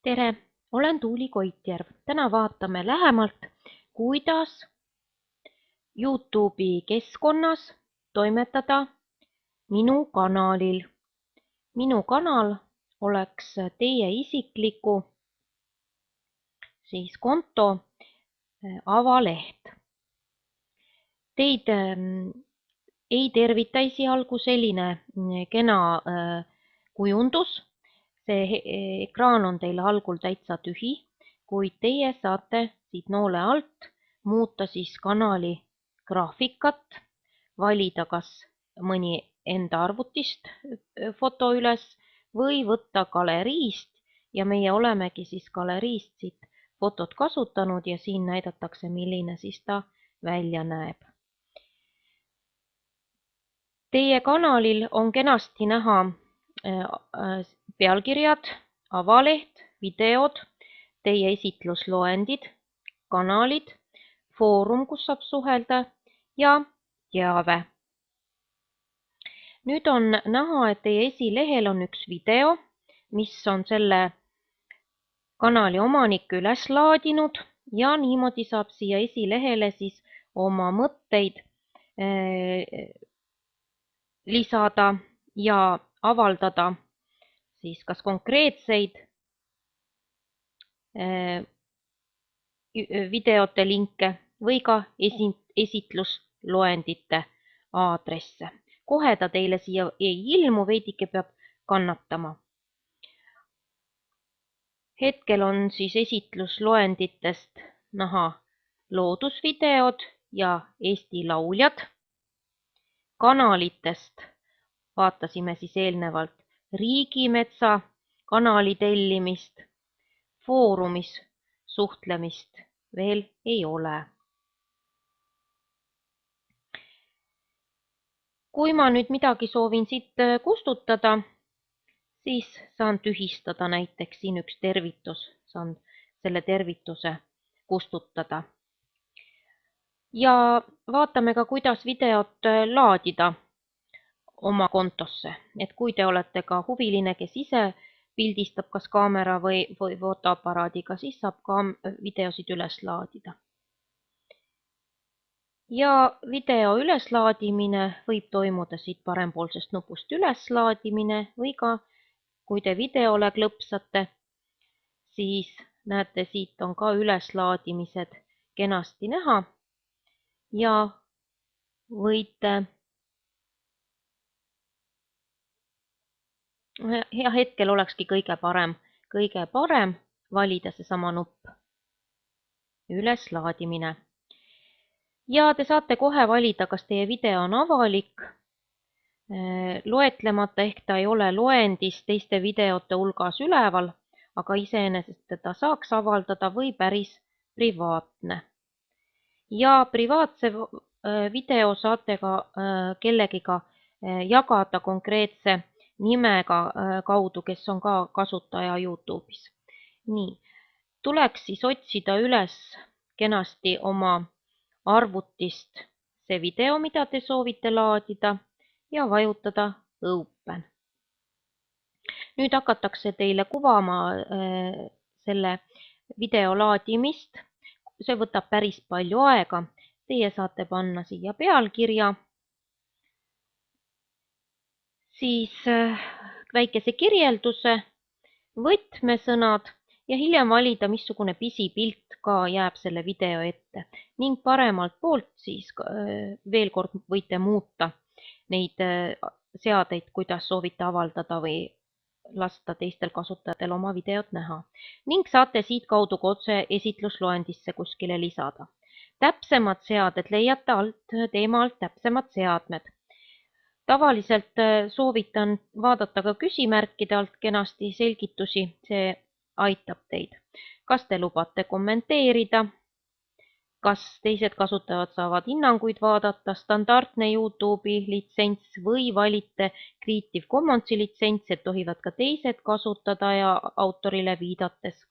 Tere, olen Tuuli Koitjärv. Täna vaatame lähemalt, kuidas YouTube'i keskkonnas toimetada minu kanalil. Minu kanal oleks teie isikliku konto avaleht. Teid ei tervita esialgu selline kena kujundus. See ekraan on teil algul täitsa tühi, kuid teie saate siit noole alt muuta kanali graafikat, valida kas mõni enda arvutist foto üles või võtta galeriist ja meie olemegi galeriist siit fotot kasutanud ja siin näidatakse, milline ta välja näeb. Teie kanalil on kenasti näha pealkirjad, avaleht, videod, teie esitlusloendid, kanalid, foorum, kus saab suhelda ja teave. Nüüd on näha, et teie esilehel on üks video, mis on selle kanali omanik üles laadinud ja niimoodi saab siia esilehele oma mõtteid lisada ja avaldada kas konkreetseid videote linke või ka esitlusloendite aadresse. Kohe ta teile siia ei ilmu, veidike peab kannatama. Hetkel on esitlusloenditest näha loodusvideod ja Eesti lauljad. Kanalitest vaatasime eelnevalt Riigimetsa kanali tellimist, foorumis suhtlemist veel ei ole. Kui ma nüüd midagi soovin siit kustutada, siis saan tühistada näiteks siin üks tervitus, saan selle tervituse kustutada. Ja vaatame ka, kuidas videot laadida oma kontosse. Et kui te olete ka huviline, kes ise pildistab kas kaamera või fotoaparaadiga, siis saab ka videosid üles laadida. Ja video üleslaadimine võib toimuda siit parempoolsest nupust üleslaadimine või ka, kui te videole klõpsate, siis näete, siit on ka üleslaadimised kenasti näha ja võite hetkel olekski kõige parem valida seesama nupp üleslaadimine. Ja te saate kohe valida, kas teie video on avalik, loetlemata ehk ta ei ole loendis teiste videote hulgas üleval, aga iseenesest teda saaks avaldada või päris privaatne. Ja privaatse video saate ka kellegiga jagada konkreetse nimega kaudu, kes on ka kasutaja YouTube'is. Nii, tuleks otsida üles kenasti oma arvutist see video, mida te soovite laadida ja vajutada Open. Nüüd hakatakse teile kuvama selle video laadimist. See võtab päris palju aega. Teie saate panna siia pealkirja, siis väikese kirjelduse, võtmesõnad ja hiljem valida, missugune pisipilt ka jääb selle video ette. Ning paremalt poolt veel kord võite muuta neid seadeid, kuidas soovite avaldada või lasta teistel kasutajatel oma videot näha. Ning saate siit kaudu ka otse esitlusloendisse kuskile lisada. Täpsemad seaded leiate teema alt täpsemad seadmed. Tavaliselt soovitan vaadata ka küsimärkide alt kenasti selgitusi, see aitab teid. Kas te lubate kommenteerida? Kas teised kasutajad saavad hinnanguid vaadata? Standardne YouTube'i litsents või valite Creative Commonsi litsents, et tohivad ka teised kasutada ja autorile viidates.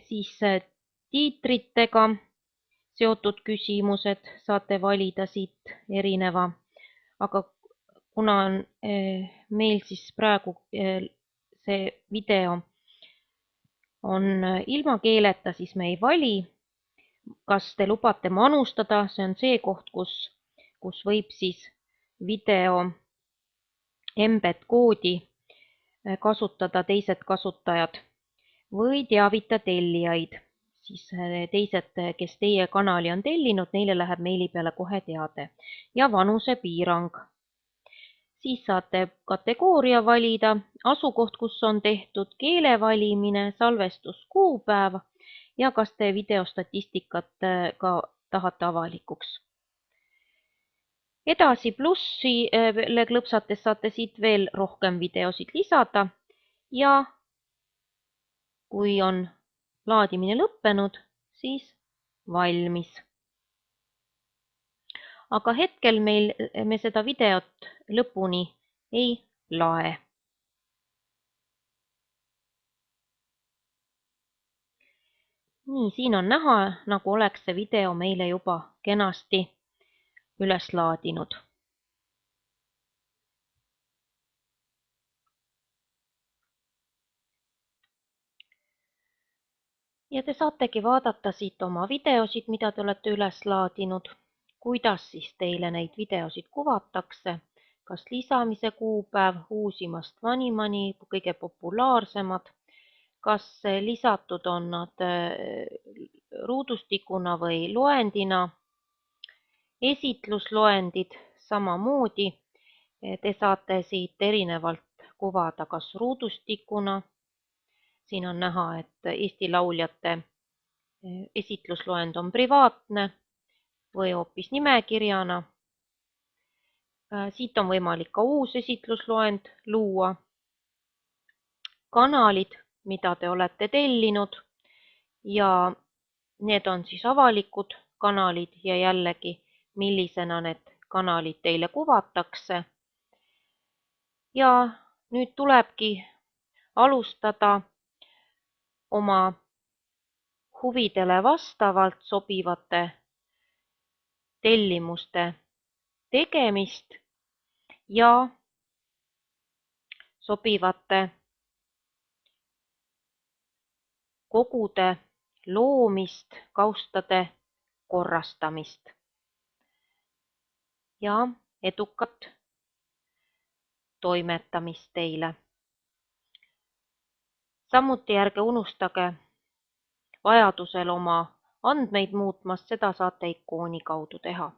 Siis tiitritega seotud küsimused saate valida siit erineva. Aga kuna on meil praegu see video on ilma keeleta, siis me ei vali. Kas te lubate manustada, see on see koht, kus võib siis video embed koodi kasutada teised kasutajad või teavita tellijaid. Siis teised, kes teie kanali on tellinud, neile läheb meili peale kohe teade. Ja vanusepiirang. Siis saate kategooria valida, asukoht, kus on tehtud, keele valimine, salvestuskuupäev ja kas te videostatistikat ka tahate avalikuks. Edasi plussile klõpsates saate siit veel rohkem videosid lisada ja kui on laadimine lõppenud, siis valmis. Aga hetkel me seda videot lõpuni ei lae. Nii, siin on näha, nagu oleks see video meile juba kenasti üles laadinud. Ja te saategi vaadata siit oma videosid, mida te olete üles laadinud, kuidas siis teile neid videosid kuvatakse, kas lisamise kuupäev, uusimast vanimani, kõige populaarsemad, kas lisatud on nad ruudustikuna või loendina, esitlusloendid samamoodi, te saate siit erinevalt kuvada kas ruudustikuna, siin on näha, et Eesti lauljate esitlusloend on privaatne või hoopis nimekirjana. Siit on võimalik ka uus esitlusloend luua. Kanalid, mida te olete tellinud ja need on siis avalikud kanalid ja jällegi, millisena need kanalid teile kuvatakse. Ja nüüd tulebki alustada oma huvidele vastavalt sobivate tellimuste tegemist ja sobivate kogude loomist, kaustade korrastamist ja edukat toimetamist teile. Samuti ärge unustage vajadusel oma andmeid muutmast, seda saate ikooni kaudu teha.